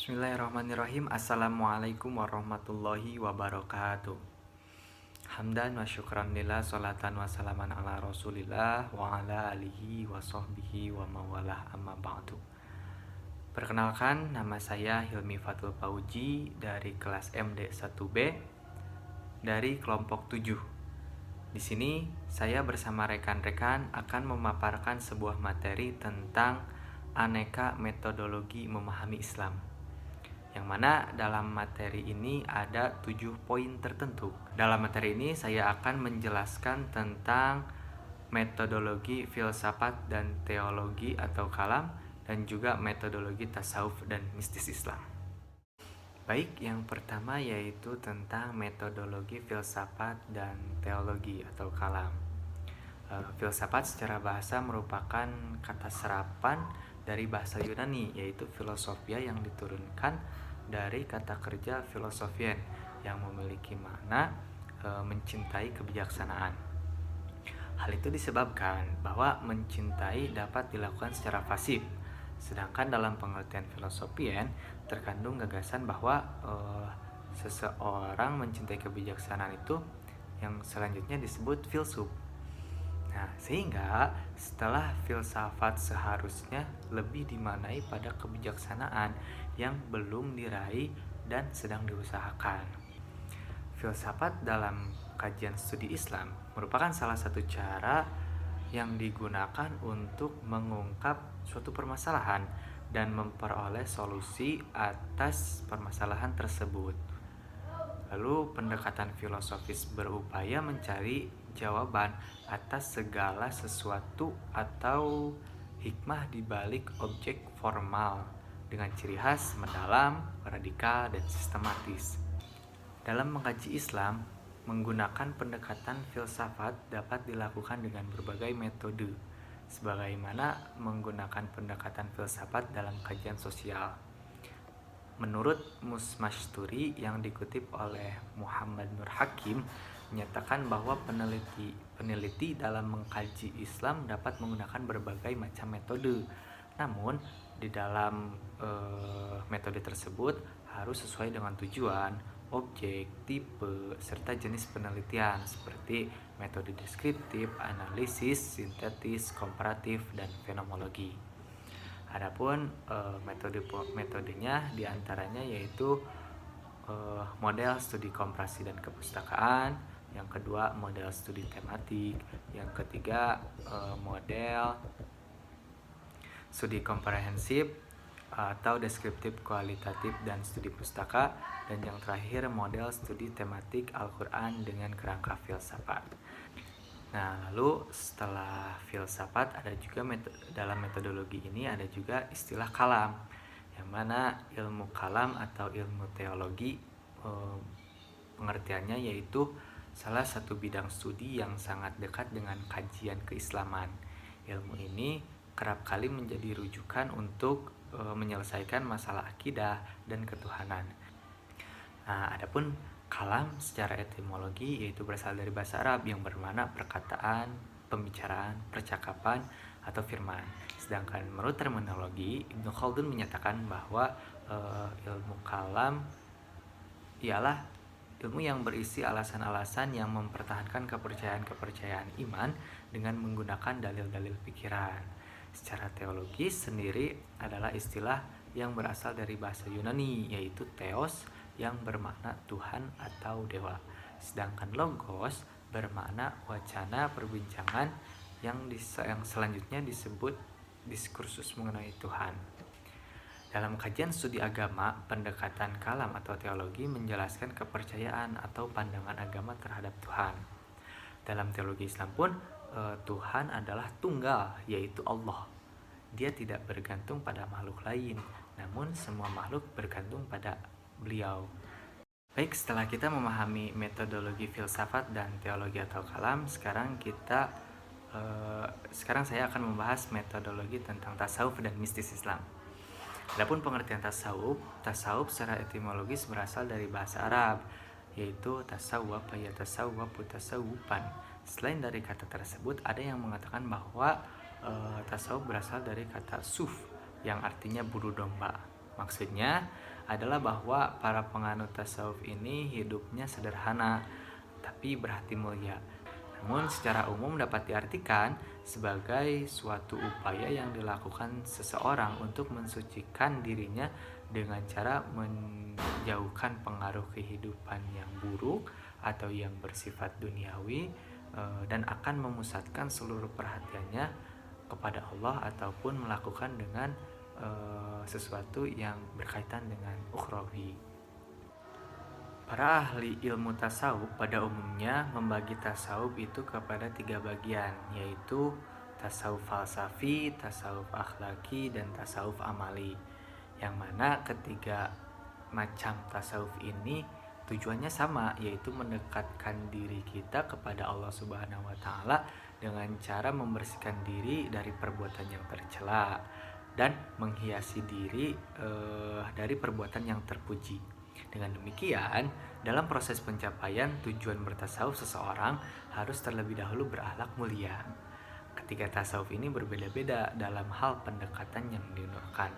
Bismillahirrahmanirrahim. Assalamualaikum warahmatullahi wabarakatuh. Hamdan wa syukran lillah, salatan wa salaman ala rasulillah wa ala alihi wa sahbihi wa mawalah, amma ba'du. Perkenalkan, nama saya Hilmi Fatul Pauji dari kelas MD 1B dari kelompok 7. Di sini saya bersama rekan-rekan akan memaparkan sebuah materi tentang aneka metodologi memahami Islam, yang mana dalam materi ini ada 7 poin tertentu. Dalam materi ini saya akan menjelaskan tentang metodologi filsafat dan teologi atau kalam, dan juga metodologi tasawuf dan mistis Islam. Baik, yang pertama yaitu tentang metodologi filsafat dan teologi atau kalam. Filsafat secara bahasa merupakan kata serapan dari bahasa Yunani, yaitu filosofia, yang diturunkan dari kata kerja filosofien yang memiliki makna mencintai kebijaksanaan. Hal itu disebabkan bahwa mencintai dapat dilakukan secara pasif, sedangkan dalam pengertian filosofien terkandung gagasan bahwa seseorang mencintai kebijaksanaan itu yang selanjutnya disebut filsuf. Nah, sehingga setelah filsafat seharusnya lebih dimaknai pada kebijaksanaan yang belum diraih dan sedang diusahakan. Filsafat dalam kajian studi Islam merupakan salah satu cara yang digunakan untuk mengungkap suatu permasalahan dan memperoleh solusi atas permasalahan tersebut. Lalu pendekatan filosofis berupaya mencari jawaban atas segala sesuatu atau hikmah di balik objek formal dengan ciri khas mendalam, radikal, dan sistematis. Dalam mengkaji Islam, menggunakan pendekatan filsafat dapat dilakukan dengan berbagai metode, sebagaimana menggunakan pendekatan filsafat dalam kajian sosial. Menurut Musmashturi yang dikutip oleh Muhammad Nur Hakim, menyatakan bahwa peneliti dalam mengkaji Islam dapat menggunakan berbagai macam metode. Namun, di dalam metode tersebut harus sesuai dengan tujuan, objek, tipe, serta jenis penelitian seperti metode deskriptif, analisis, sintetis, komparatif, dan fenomenologi. Adapun metodenya diantaranya yaitu model studi komparasi dan kepustakaan, yang kedua model studi tematik, yang ketiga model studi komprehensif atau deskriptif kualitatif dan studi pustaka, dan yang terakhir model studi tematik Al-Quran dengan kerangka filsafat. Nah, lalu setelah filsafat ada juga dalam metodologi ini ada juga istilah kalam, yang mana ilmu kalam atau ilmu teologi pengertiannya yaitu salah satu bidang studi yang sangat dekat dengan kajian keislaman. Ilmu ini kerap kali menjadi rujukan untuk menyelesaikan masalah akidah dan ketuhanan. Nah, adapun kalam secara etimologi yaitu berasal dari bahasa Arab yang bermakna perkataan, pembicaraan, percakapan, atau firman. Sedangkan menurut terminologi, Ibnu Khaldun menyatakan bahwa ilmu kalam ialah ilmu yang berisi alasan-alasan yang mempertahankan kepercayaan-kepercayaan iman dengan menggunakan dalil-dalil pikiran. Secara teologis sendiri adalah istilah yang berasal dari bahasa Yunani yaitu theos, yang bermakna Tuhan atau dewa. Sedangkan logos bermakna wacana, perbincangan yang selanjutnya disebut diskursus mengenai Tuhan. Dalam kajian studi agama, pendekatan kalam atau teologi menjelaskan kepercayaan atau pandangan agama terhadap Tuhan. Dalam teologi Islam pun Tuhan adalah tunggal, yaitu Allah. Dia tidak bergantung pada makhluk lain, namun semua makhluk bergantung pada beliau. Baik, setelah kita memahami metodologi filsafat dan teologi atau kalam, sekarang saya akan membahas metodologi tentang tasawuf dan mistis Islam. Adapun pengertian tasawuf secara etimologis berasal dari bahasa Arab, yaitu tasawwuf ya tasawwafu tasawwufan. Selain dari kata tersebut, ada yang mengatakan bahwa tasawuf berasal dari kata suf yang artinya buru domba. Maksudnya adalah bahwa para penganut tasawuf ini hidupnya sederhana tapi berhati mulia. Namun secara umum dapat diartikan sebagai suatu upaya yang dilakukan seseorang untuk mensucikan dirinya dengan cara menjauhkan pengaruh kehidupan yang buruk atau yang bersifat duniawi, dan akan memusatkan seluruh perhatiannya kepada Allah ataupun melakukan dengan sesuatu yang berkaitan dengan ukhrawi. Para ahli ilmu tasawuf pada umumnya membagi tasawuf itu kepada 3 bagian, yaitu tasawuf falsafi, tasawuf akhlaki, dan tasawuf amali. Yang mana ketiga macam tasawuf ini tujuannya sama, yaitu mendekatkan diri kita kepada Allah Subhanahu wa taala dengan cara membersihkan diri dari perbuatan yang tercela dan menghiasi diri dari perbuatan yang terpuji. Dengan demikian, dalam proses pencapaian tujuan bertasawuf, seseorang harus terlebih dahulu berakhlak mulia. Ketiga tasawuf ini berbeda-beda dalam hal pendekatan yang dinurkan.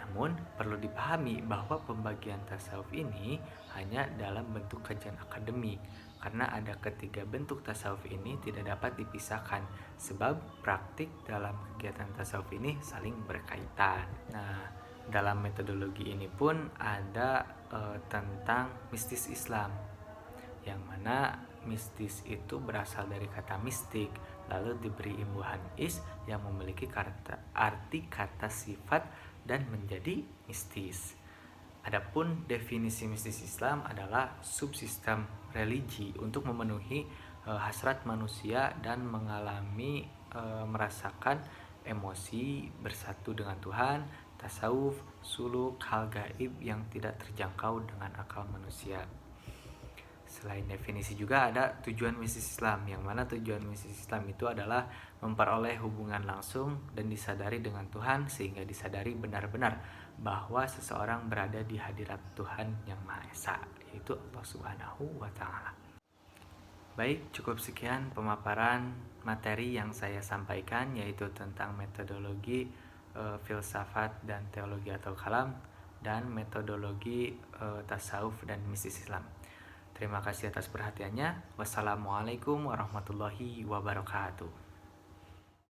Namun, perlu dipahami bahwa pembagian tasawuf ini hanya dalam bentuk kajian akademik, karena ada ketiga bentuk tasawuf ini tidak dapat dipisahkan, sebab praktik dalam kegiatan tasawuf ini saling berkaitan. Nah, dalam metodologi ini pun ada tentang mistis Islam, yang mana mistis itu berasal dari kata mistik, lalu diberi imbuhan is yang memiliki arti kata sifat dan menjadi mistis. Adapun definisi mistis Islam adalah subsistem religi untuk memenuhi hasrat manusia dan mengalami merasakan emosi bersatu dengan Tuhan, tasawuf, suluk, hal gaib yang tidak terjangkau dengan akal manusia. Selain definisi juga ada tujuan mistis Islam, yang mana tujuan mistis Islam itu adalah memperoleh hubungan langsung dan disadari dengan Tuhan, sehingga disadari benar-benar bahwa seseorang berada di hadirat Tuhan yang Maha Esa, yaitu Allah Subhanahu wa taala. Baik, cukup sekian pemaparan materi yang saya sampaikan, yaitu tentang metodologi filsafat dan teologi atau kalam, dan metodologi tasawuf dan mistis Islam. Terima kasih atas perhatiannya. Wassalamualaikum warahmatullahi wabarakatuh.